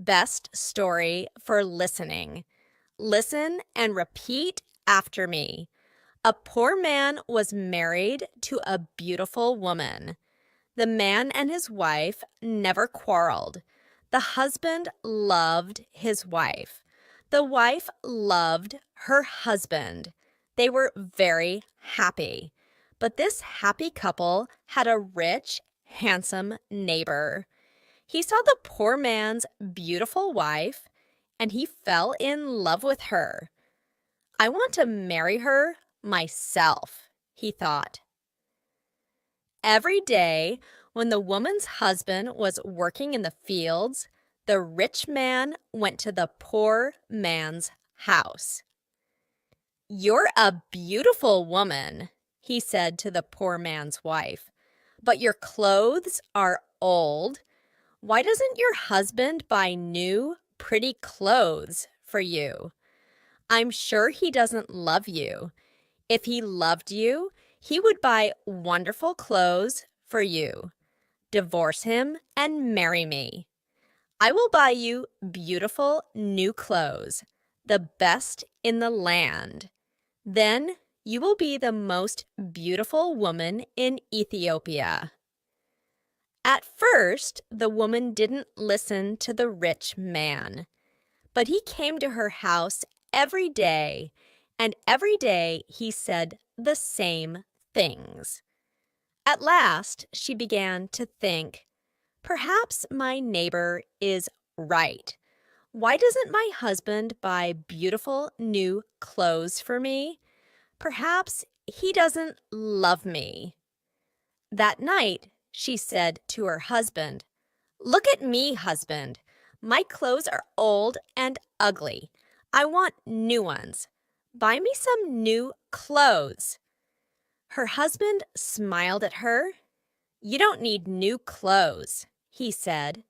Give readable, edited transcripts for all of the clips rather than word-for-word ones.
best story for listening. Listen and repeat after me. A poor man was married to a beautiful woman. The man and his wife never quarreled. The husband loved his wife. The wife loved her husband. They were very happy. But this happy couple had a rich, handsome neighbor. He saw the poor man's beautiful wife, and he fell in love with her. I want to marry her myself, he thought. Every day, when the woman's husband was working in the fields, the rich man went to the poor man's house. "You're a beautiful woman," he said to the poor man's wife, "but your clothes are old. Why doesn't your husband buy new, pretty clothes for you? I'm sure he doesn't love you. If he loved you, he would buy wonderful clothes for you. Divorce him and marry me. I will buy you beautiful new clothes, the best in the land. Then you will be the most beautiful woman in Ethiopia." At first, the woman didn't listen to the rich man, but he came to her house every day, and every day he said the same things. At last, she began to think, perhaps my neighbor is right. Why doesn't my husband buy beautiful new clothes for me? Perhaps he doesn't love me. That night, she said to her husband, "Look at me, husband. My clothes are old and ugly. I want new ones. Buy me some new clothes." Her husband smiled at her. "You don't need new clothes," he said.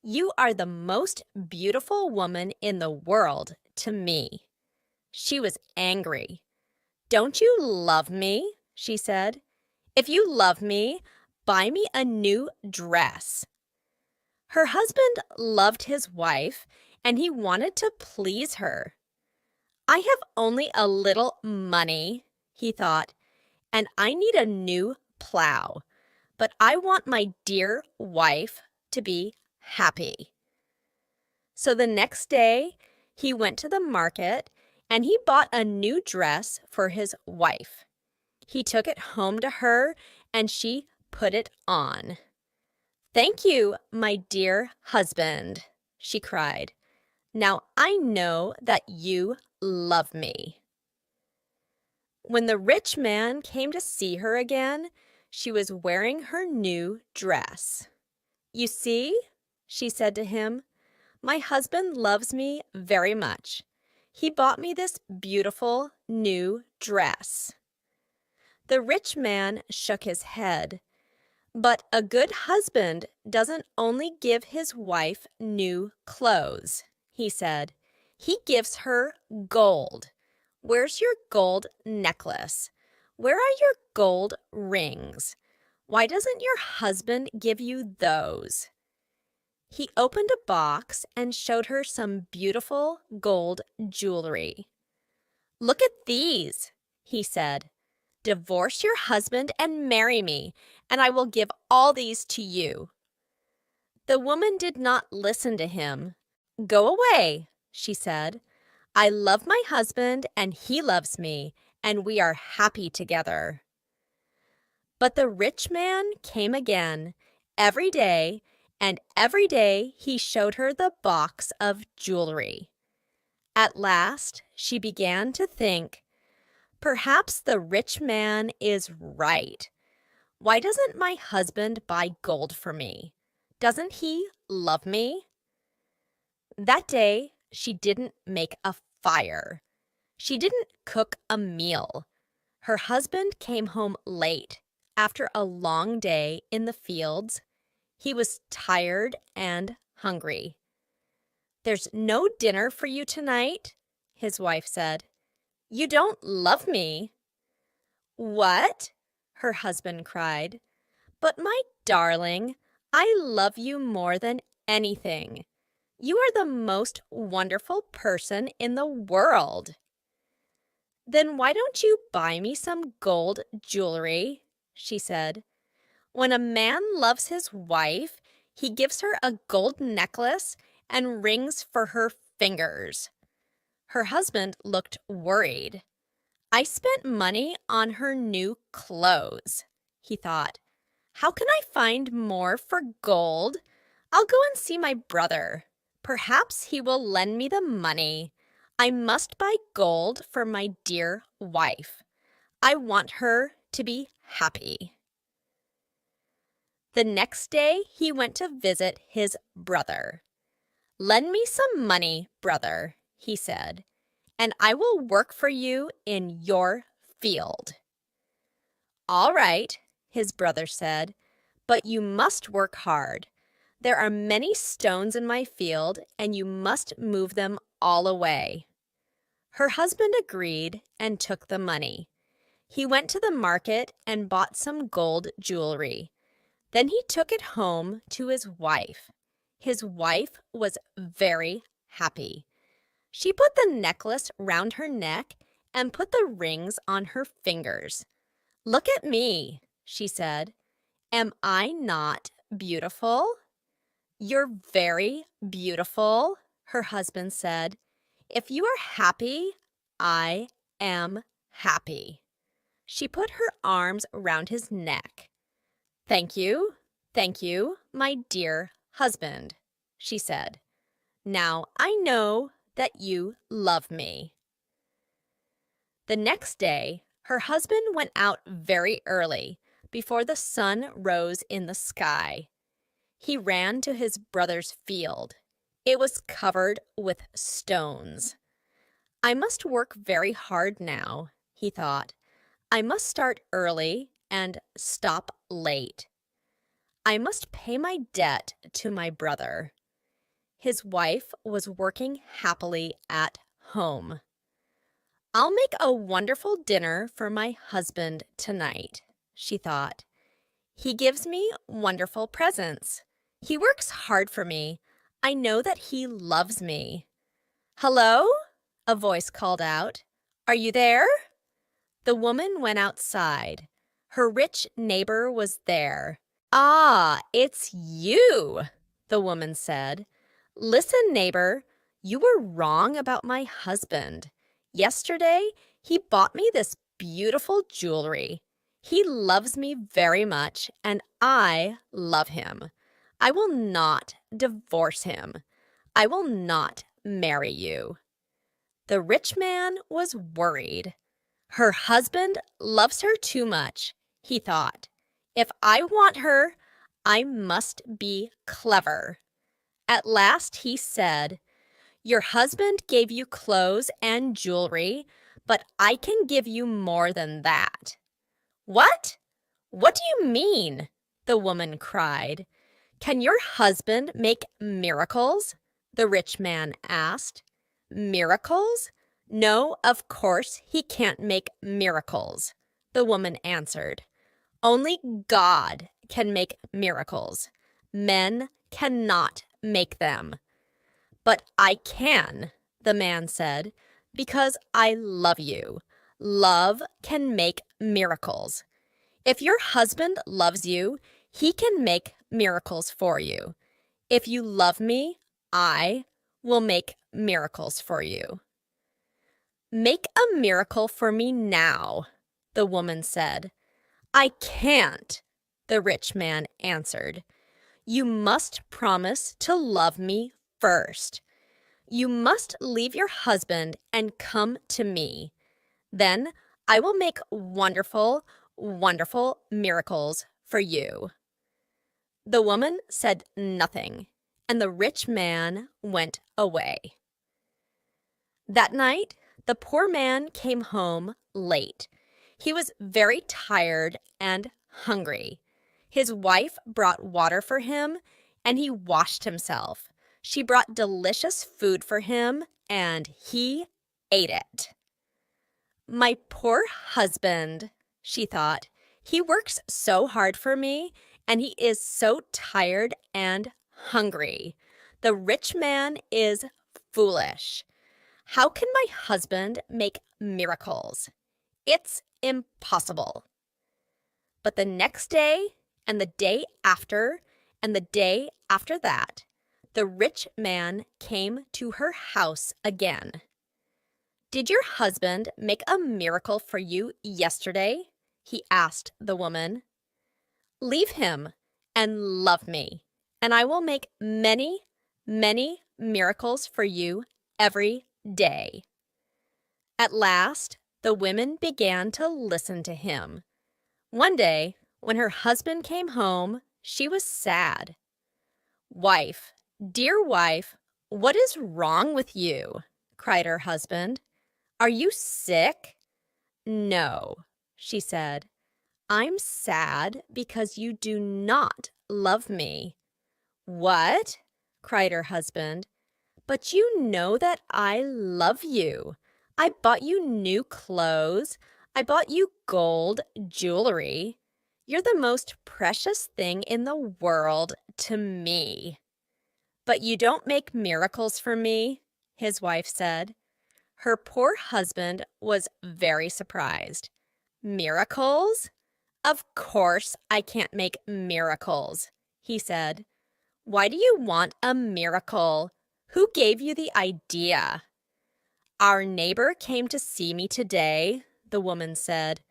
"You are the most beautiful woman in the world to me." She was angry. "Don't you love me?" she said. "If you love me, buy me a new dress." Her husband loved his wife, and he wanted to please her. "I have only a little money," he thought, "and I need a new plow. But I want my dear wife to be happy." So the next day, he went to the market and he bought a new dress for his wife. He took it home to her and she put it on. "Thank you, my dear husband," she cried. "Now I know that you love me." When the rich man came to see her again, she was wearing her new dress. "You see," she said to him, "my husband loves me very much. He bought me this beautiful new dress." The rich man shook his head. "But a good husband doesn't only give his wife new clothes," he said. "He gives her gold. Where's your gold necklace? Where are your gold rings? Why doesn't your husband give you those?" He opened a box and showed her some beautiful gold jewelry. "Look at these," he said. "Divorce your husband and marry me, and I will give all these to you." The woman did not listen to him. "Go away," she said. "I love my husband and he loves me, and we are happy together." But the rich man came again every day, and every day he showed her the box of jewelry. At last, she began to think, perhaps the rich man is right. Why doesn't my husband buy gold for me? Doesn't he love me? That day, she didn't make a fire. She didn't cook a meal. Her husband came home late after a long day in the fields. He was tired and hungry. "There's no dinner for you tonight," his wife said. "You don't love me." "What?" her husband cried. "But my darling, I love you more than anything. You are the most wonderful person in the world. Then why don't you buy me some gold jewelry? She said. When a man loves his wife, he gives her a gold necklace and rings for her fingers. Her husband looked worried. I spent money on her new clothes, he thought. How can I find more for gold? I'll go and see my brother. Perhaps he will lend me the money. I must buy gold for my dear wife. I want her to be happy. The next day, he went to visit his brother. Lend me some money, brother, he said, and I will work for you in your field. All right, his brother said, but you must work hard. There are many stones in my field, and you must move them all away. Her husband agreed and took the money. He went to the market and bought some gold jewelry. Then he took it home to his wife. His wife was very happy. She put the necklace round her neck and put the rings on her fingers. Look at me, she said. Am I not beautiful? You're very beautiful, her husband said. If you are happy, I am happy. She put her arms round his neck. Thank you, my dear husband, she said. Now I know that you love me. The next day, her husband went out very early, before the sun rose in the sky. He ran to his brother's field. It was covered with stones. I must work very hard now, he thought. I must start early and stop late. I must pay my debt to my brother. His wife was working happily at home. I'll make a wonderful dinner for my husband tonight, she thought. He gives me wonderful presents. He works hard for me. I know that he loves me. Hello? A voice called out. Are you there? The woman went outside. Her rich neighbor was there. Ah, it's you, the woman said. Listen, neighbor, you were wrong about my husband. Yesterday, he bought me this beautiful jewelry. He loves me very much, and I love him. I will not divorce him. I will not marry you. The rich man was worried. Her husband loves her too much, he thought. If I want her, I must be clever. At last he said, Your husband gave you clothes and jewelry, but I can give you more than that. What? What do you mean? The woman cried. Can your husband make miracles? The rich man asked. Miracles? No, of course he can't make miracles, the woman answered. Only God can make miracles. Men cannot make them. But I can, the man said, because I love you. Love can make miracles. If your husband loves you, he can make miracles for you. If you love me, I will make miracles for you. Make a miracle for me now, the woman said. I can't, the rich man answered. You must promise to love me first. You must leave your husband and come to me. Then I will make wonderful, wonderful miracles for you. The woman said nothing, and the rich man went away. That night, the poor man came home late. He was very tired and hungry. His wife brought water for him, and he washed himself. She brought delicious food for him, and he ate it. My poor husband, she thought. He works so hard for me, and he is so tired and hungry. The rich man is foolish. How can my husband make miracles? It's impossible. But the next day, and the day after, and the day after that, the rich man came to her house again. "Did your husband make a miracle for you yesterday?" he asked the woman. "Leave him and love me, and I will make many, many miracles for you every day." At last, the women began to listen to him. One day, when her husband came home, she was sad. "Wife, dear wife, what is wrong with you?" cried her husband. "Are you sick?" "No," she said. "I'm sad because you do not love me." "What?" cried her husband. "But you know that I love you. I bought you new clothes. I bought you gold jewelry. You're the most precious thing in the world to me." "But you don't make miracles for me," his wife said. Her poor husband was very surprised. "Miracles? Of course I can't make miracles," he said. "Why do you want a miracle? Who gave you the idea?" "Our neighbor came to see me today," the woman said.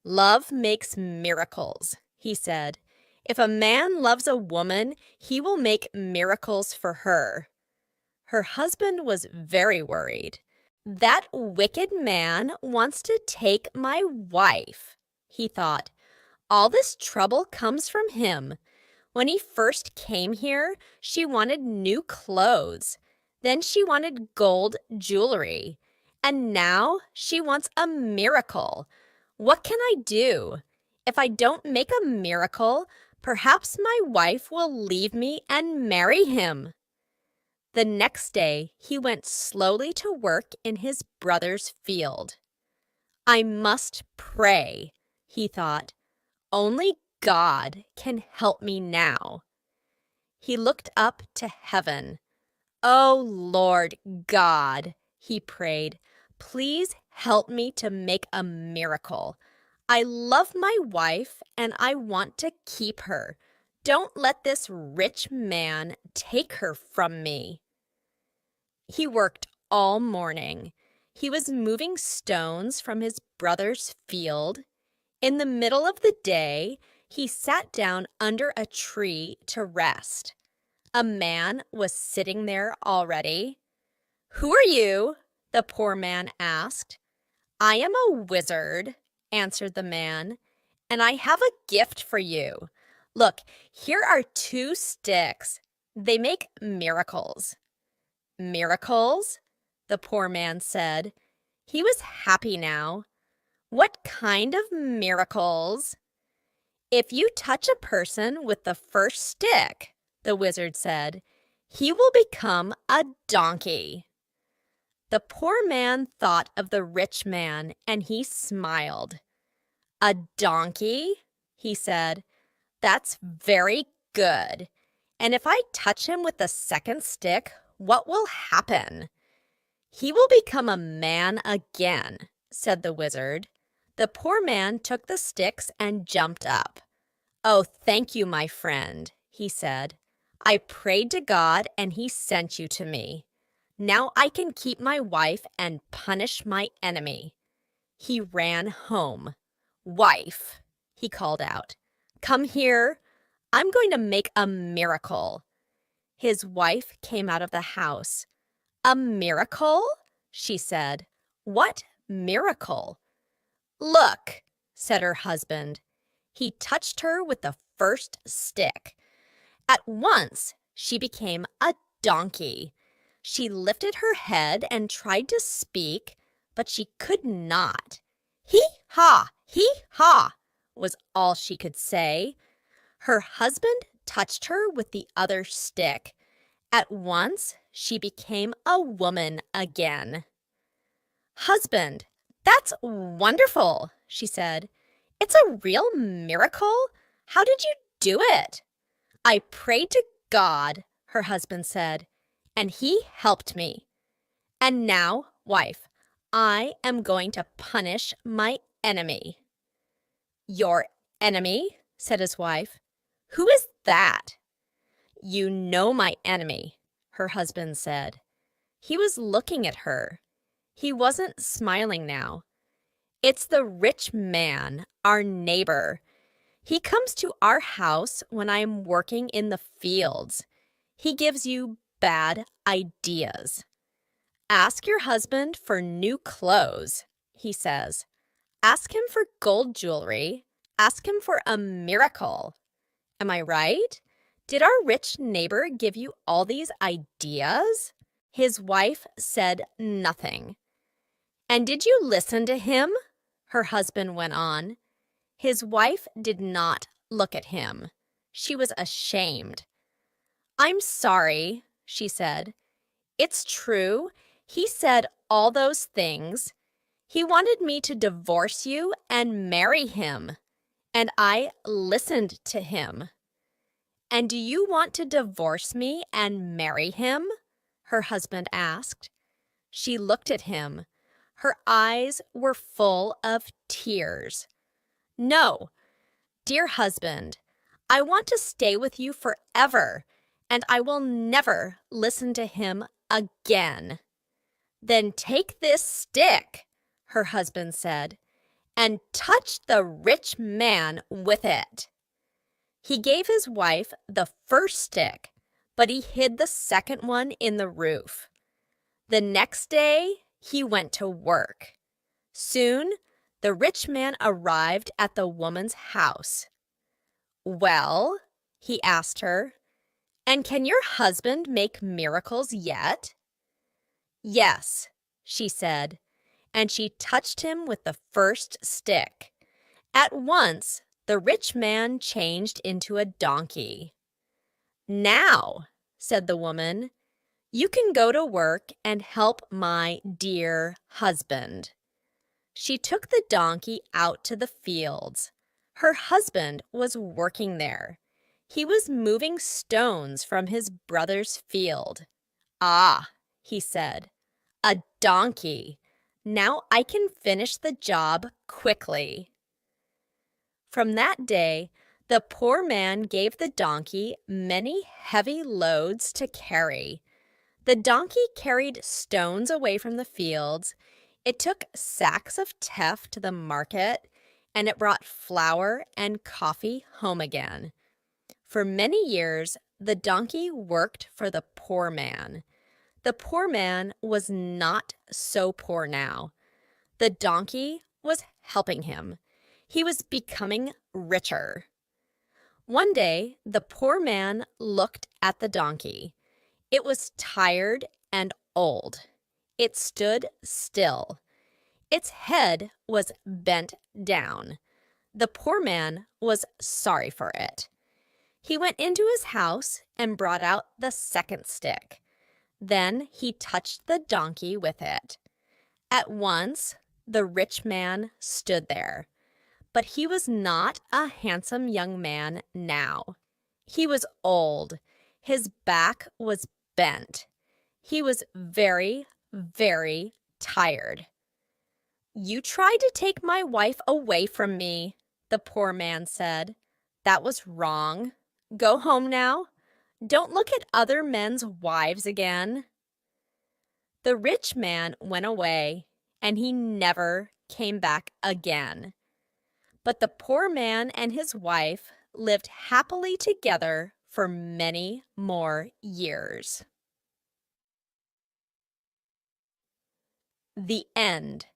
"Love makes miracles," he said. "If a man loves a woman, he will make miracles for her." Her husband was very worried. "That wicked man wants to take my wife," he thought. "All this trouble comes from him. When he first came here, she wanted new clothes. Then she wanted gold jewelry. And now she wants a miracle. What can I do? If I don't make a miracle, perhaps my wife will leave me and marry him." The next day, he went slowly to work in his brother's field. "I must pray," he thought. "Only God can help me now." He looked up to heaven. "Oh, Lord God," he prayed, "please help me to make a miracle. I love my wife and I want to keep her. Don't let this rich man take her from me." He worked all morning. He was moving stones from his brother's field. In the middle of the day, he sat down under a tree to rest. A man was sitting there already. "Who are you?" the poor man asked. "I am a wizard," answered the man, "and I have a gift for you. Look, here are 2 sticks. They make miracles." "Miracles?" the poor man said. He was happy now. "What kind of miracles?" "If you touch a person with the first stick," the wizard said, "he will become a donkey." The poor man thought of the rich man and he smiled. "A donkey?" he said. "That's very good. And if I touch him with the second stick, what will happen?" "He will become a man again," said the wizard. The poor man took the sticks and jumped up. "Oh, thank you, my friend," he said. "I prayed to God and he sent you to me. Now I can keep my wife and punish my enemy." He ran home. "Wife," he called out, "come here. I'm going to make a miracle." His wife came out of the house. "A miracle?" she said. "What miracle?" "Look," said her husband. He touched her with the first stick. At once, she became a donkey. She lifted her head and tried to speak, but she could not. "Hee-haw, hee-haw," was all she could say. Her husband touched her with the other stick. At once, she became a woman again. "Husband, that's wonderful," she said. "It's a real miracle. How did you do it?" "I prayed to God," her husband said. and he helped me. And now, wife, I am going to punish my enemy." "Your enemy?" said his wife. "Who is that?" "You know my enemy," her husband said. He was looking at her. He wasn't smiling now. "It's the rich man, our neighbor. He comes to our house when I'm working in the fields. He gives you bad ideas. 'Ask your husband for new clothes,' he says. 'Ask him for gold jewelry. Ask him for a miracle.' Am I right? Did our rich neighbor give you all these ideas?" His wife said nothing. "And did you listen to him?" her husband went on. His wife did not look at him. She was ashamed. "I'm sorry," she said. "It's true. He said all those things. He wanted me to divorce you and marry him, and I listened to him." "And do you want to divorce me and marry him?" her husband asked. She looked at him. Her eyes were full of tears. "No, dear husband, I want to stay with you forever, and I will never listen to him again." "Then take this stick," her husband said, "and touch the rich man with it." He gave his wife the first stick, but he hid the second one in the roof. The next day, he went to work. Soon, the rich man arrived at the woman's house. "Well," he asked her, "and can your husband make miracles yet?" "Yes," she said, and she touched him with the first stick. At once, the rich man changed into a donkey. "Now," said the woman, "you can go to work and help my dear husband." She took the donkey out to the fields. Her husband was working there. He was moving stones from his brother's field. "Ah," he said, "a donkey. Now I can finish the job quickly." From that day, the poor man gave the donkey many heavy loads to carry. The donkey carried stones away from the fields. It took sacks of teff to the market, and it brought flour and coffee home again. For many years, the donkey worked for the poor man. The poor man was not so poor now. The donkey was helping him. He was becoming richer. One day, the poor man looked at the donkey. It was tired and old. It stood still. Its head was bent down. The poor man was sorry for it. He went into his house and brought out the second stick. Then he touched the donkey with it. At once, the rich man stood there. But he was not a handsome young man now. He was old. His back was bent. He was very, very tired. "You tried to take my wife away from me," the poor man said. "That was wrong. Go home now. Don't look at other men's wives again." The rich man went away, and he never came back again. But the poor man and his wife lived happily together for many more years. The end.